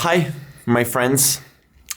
Hi, my friends.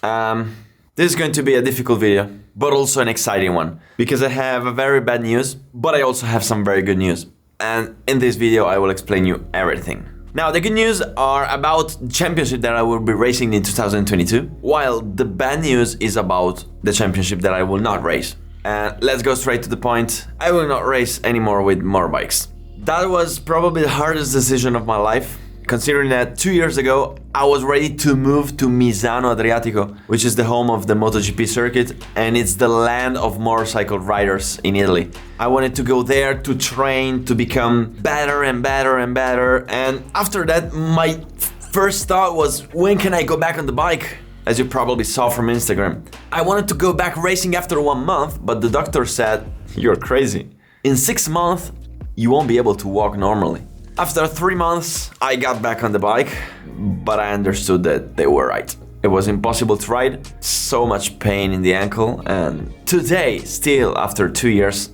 This is going to be a difficult video, but also an exciting one, because I have a very bad news, but I also have some very good news. And in this video, I will explain you everything. Now, the good news are about the championship that I will be racing in 2022, while the bad news is about the championship that I will not race. And let's go straight to the point. I will not race anymore with motorbikes. That was probably the hardest decision of my life, considering that 2 years ago, I was ready to move to Misano Adriatico, which is the home of the MotoGP circuit, and it's the land of motorcycle riders in Italy. I wanted to go there to train, to become better and better and better, and after that, my first thought was, when can I go back on the bike? As you probably saw from Instagram. I wanted to go back racing after 1 month, but the doctor said, you're crazy. In 6 months, you won't be able to walk normally. After 3 months, I got back on the bike, but I understood that they were right. It was impossible to ride, so much pain in the ankle, and today, still after 2 years,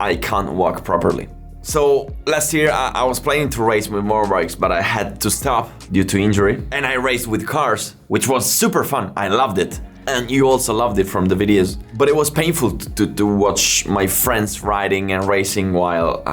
I can't walk properly. So last year I was planning to race with motorbikes, but I had to stop due to injury, and I raced with cars, which was super fun. I loved it. And you also loved it from the videos, but it was painful to watch my friends riding and racing while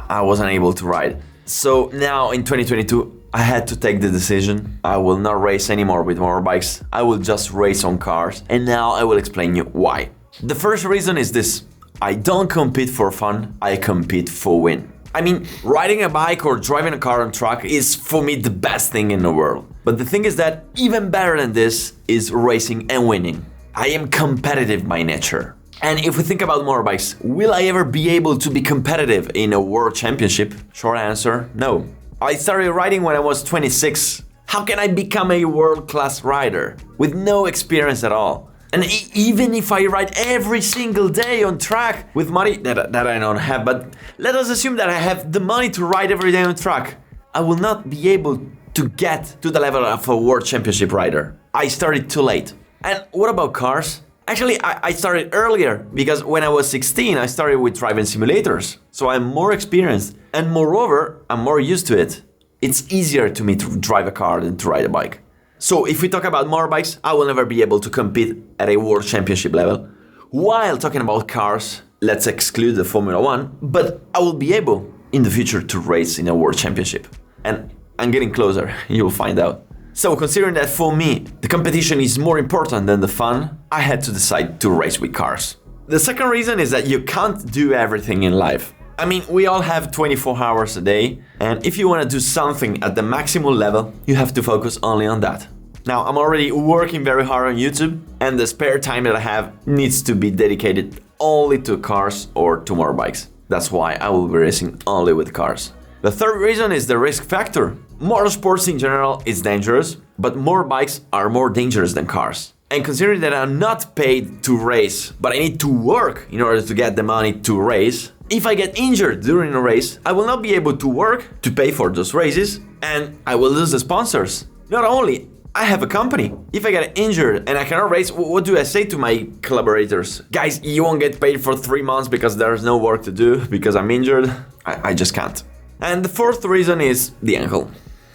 I wasn't able to ride. So now in 2022, I had to take the decision. I will not race anymore with motorbikes. I will just race on cars. And now I will explain you why. The first reason is this. I don't compete for fun. I compete for win. I mean, riding a bike or driving a car on track is for me the best thing in the world. But the thing is that even better than this is racing and winning. I am competitive by nature. And if we think about motorbikes, will I ever be able to be competitive in a world championship? Short answer, no. I started riding when I was 26. How can I become a world-class rider with no experience at all? And even if I ride every single day on track with money that I don't have, but let us assume that I have the money to ride every day on track, I will not be able to get to the level of a world championship rider. I started too late. And what about cars? Actually, I started earlier because when I was 16, I started with driving simulators. So I'm more experienced, and moreover, I'm more used to it. It's easier to me to drive a car than to ride a bike. So if we talk about motorbikes, I will never be able to compete at a world championship level. While talking about cars, let's exclude the Formula 1, but I will be able in the future to race in a world championship. And I'm getting closer, you'll find out. So considering that for me, the competition is more important than the fun, I had to decide to race with cars. The second reason is that you can't do everything in life. I mean, we all have 24 hours a day, and if you want to do something at the maximum level, you have to focus only on that. Now, I'm already working very hard on YouTube, and the spare time that I have needs to be dedicated only to cars or to motorbikes. That's why I will be racing only with cars. The third reason is the risk factor. Motorsports in general is dangerous, but motorbikes are more dangerous than cars. And considering that I'm not paid to race, but I need to work in order to get the money to race, if I get injured during a race, I will not be able to work to pay for those races, and I will lose the sponsors. Not only, I have a company. If I get injured and I cannot race, what do I say to my collaborators? Guys, you won't get paid for 3 months because there's no work to do because I'm injured. I just can't. And the fourth reason is the ankle.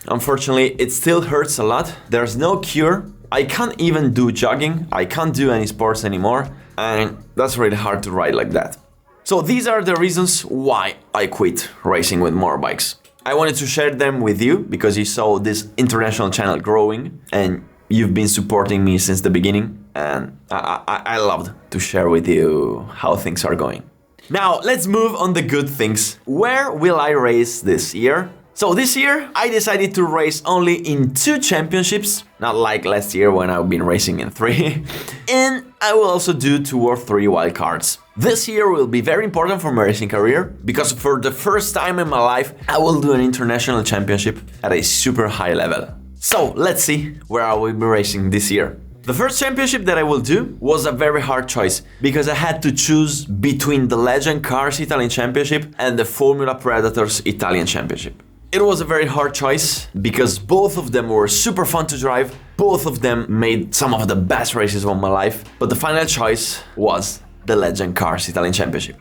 Unfortunately, it still hurts a lot. There's no cure. I can't even do jogging. I can't do any sports anymore. And that's really hard to ride like that. So these are the reasons why I quit racing with motorbikes. I wanted to share them with you because you saw this international channel growing and you've been supporting me since the beginning. And I loved to share with you how things are going. Now, let's move on the good things. Where will I race this year? So this year, I decided to race only in 2 championships, not like last year when I've been racing in 3. And I will also do 2 or 3 wildcards. This year will be very important for my racing career, because for the first time in my life, I will do an international championship at a super high level. So let's see where I will be racing this year. The first championship that I will do was a very hard choice because I had to choose between the Legend Cars Italian Championship and the Formula Predators Italian Championship. It was a very hard choice because both of them were super fun to drive, both of them made some of the best races of my life, but the final choice was the Legend Cars Italian Championship.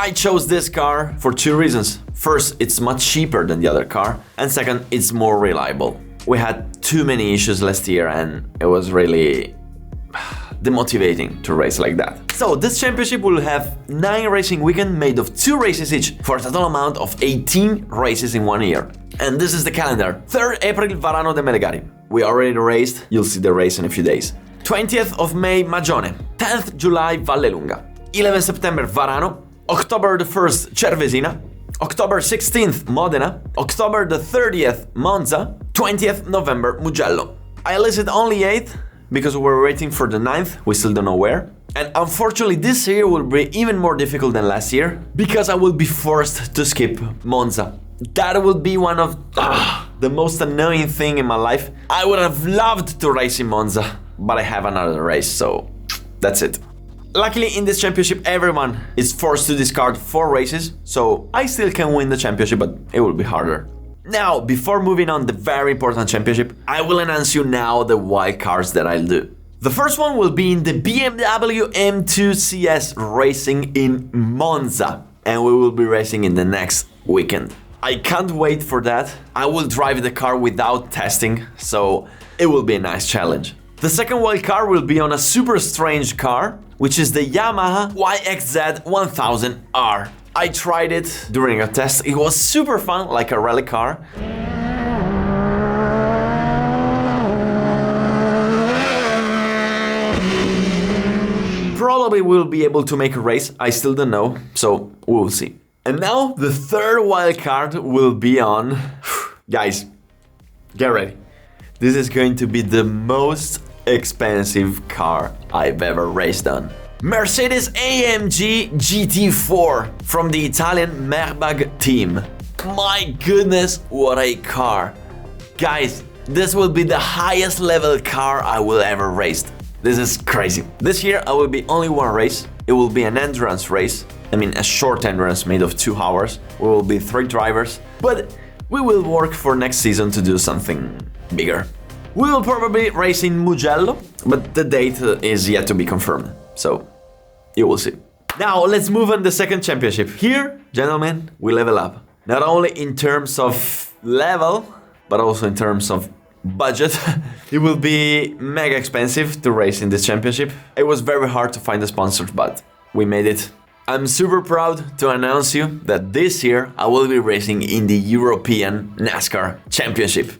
I chose this car for two reasons. First, it's much cheaper than the other car, and second, it's more reliable. We had too many issues last year and it was really demotivating to race like that. So this championship will have 9 racing weekends made of 2 races each for a total amount of 18 races in 1 year. And this is the calendar. 3rd April, Varano de Melegari. We already raced, you'll see the race in a few days. 20th of May, Magione. 10th July, Vallelunga. 11th September, Varano. October the 1st, Cervesina. October 16th, Modena. October the 30th, Monza. 20th November, Mugello. I listed only 8 because we're waiting for the 9th, we still don't know where. And unfortunately this year will be even more difficult than last year because I will be forced to skip Monza. That will be one of the most annoying thing in my life. I would have loved to race in Monza, but I have another race, so that's it. Luckily in this championship everyone is forced to discard 4 races, so I still can win the championship, but it will be harder. Now, before moving on the very important championship, I will announce you now the wild cards that I'll do. The first one will be in the BMW M2 CS racing in Monza, and we will be racing in the next weekend. I can't wait for that. I will drive the car without testing, so it will be a nice challenge. The second wild card will be on a super strange car, which is the Yamaha YXZ 1000R. I tried it during a test. It was super fun, like a rally car. Probably we'll be able to make a race, I still don't know, so we'll see. And now the third wild card will be on... Guys, get ready. This is going to be the most expensive car I've ever raced on. Mercedes-AMG GT4 from the Italian Merbag team. My goodness, what a car. Guys, this will be the highest level car I will ever race. This is crazy. This year I will be only one race. It will be an endurance race. I mean a short endurance made of 2 hours. We will be 3 drivers, but we will work for next season to do something bigger. We will probably race in Mugello, but the date is yet to be confirmed. So, you will see. Now, let's move on to the second championship. Here, gentlemen, we level up. Not only in terms of level, but also in terms of budget. It will be mega expensive to race in this championship. It was very hard to find a sponsor, but we made it. I'm super proud to announce you that this year I will be racing in the European NASCAR Championship.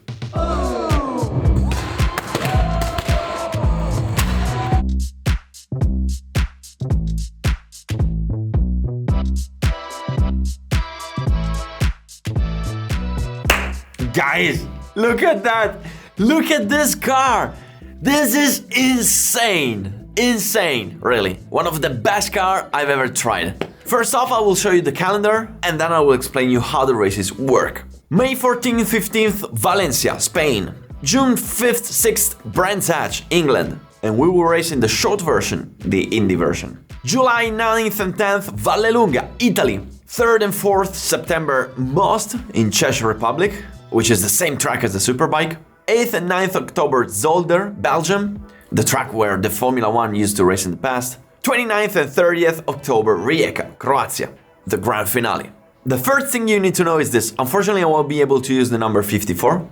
Guys, look at that! Look at this car! This is insane! Insane, really. One of the best cars I've ever tried. First off, I will show you the calendar and then I will explain you how the races work. May 14th, 15th, Valencia, Spain. June 5th, 6th, Brands Hatch, England. And we will race in the short version, the Indy version. July 9th and 10th, Vallelunga, Italy. 3rd and 4th September, Most in Czech Republic, which is the same track as the Superbike. 8th and 9th October, Zolder, Belgium, the track where the Formula 1 used to race in the past. 29th and 30th October, Rijeka, Croatia, the grand finale. The first thing you need to know is this. Unfortunately, I won't be able to use the number 54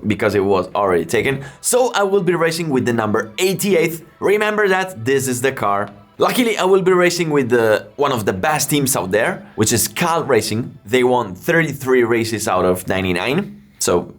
because it was already taken. So I will be racing with the number 88. Remember that this is the car. Luckily, I will be racing with one of the best teams out there, which is Cal Racing. They won 33 races out of 99, so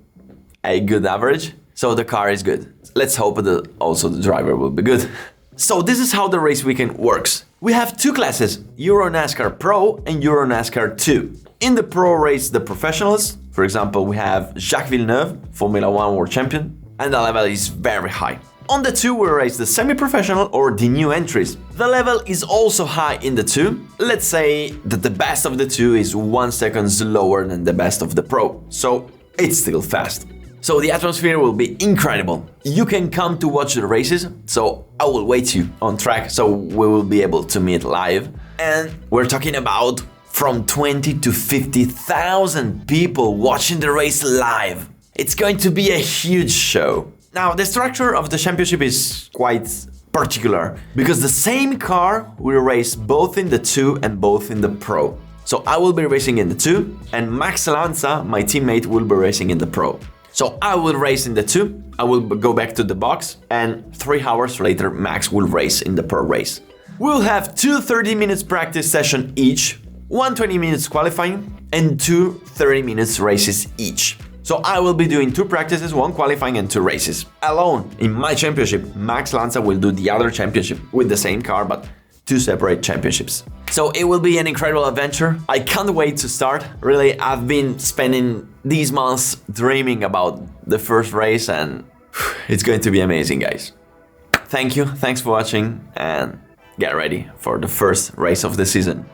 a good average. So the car is good. Let's hope that also the driver will be good. So this is how the race weekend works. We have 2 classes, Euro NASCAR Pro and Euro NASCAR 2. In the Pro race the professionals. For example, we have Jacques Villeneuve, Formula 1 World Champion, and the level is very high. On the 2 we race the semi-professional or the new entries. The level is also high in the 2. Let's say that the best of the 2 is 1 second lower than the best of the Pro, so it's still fast. So the atmosphere will be incredible. You can come to watch the races, so I will wait you on track so we will be able to meet live. And we're talking about from 20 to 50,000 people watching the race live. It's going to be a huge show. Now, the structure of the championship is quite particular because the same car will race both in the 2 and both in the Pro. So I will be racing in the 2 and Max Lanza, my teammate, will be racing in the Pro. So I will race in the 2, I will go back to the box, and 3 hours later Max will race in the Pro race. We'll have 2 30 minutes practice session each, 1 20 minutes qualifying and 2 30 minutes races each. So I will be doing 2 practices, 1 qualifying and 2 races. Alone in my championship, Max Lanza will do the other championship with the same car, but 2 separate championships. So it will be an incredible adventure. I can't wait to start. Really, I've been spending these months dreaming about the first race and it's going to be amazing, guys. Thank you, thanks for watching and get ready for the first race of the season.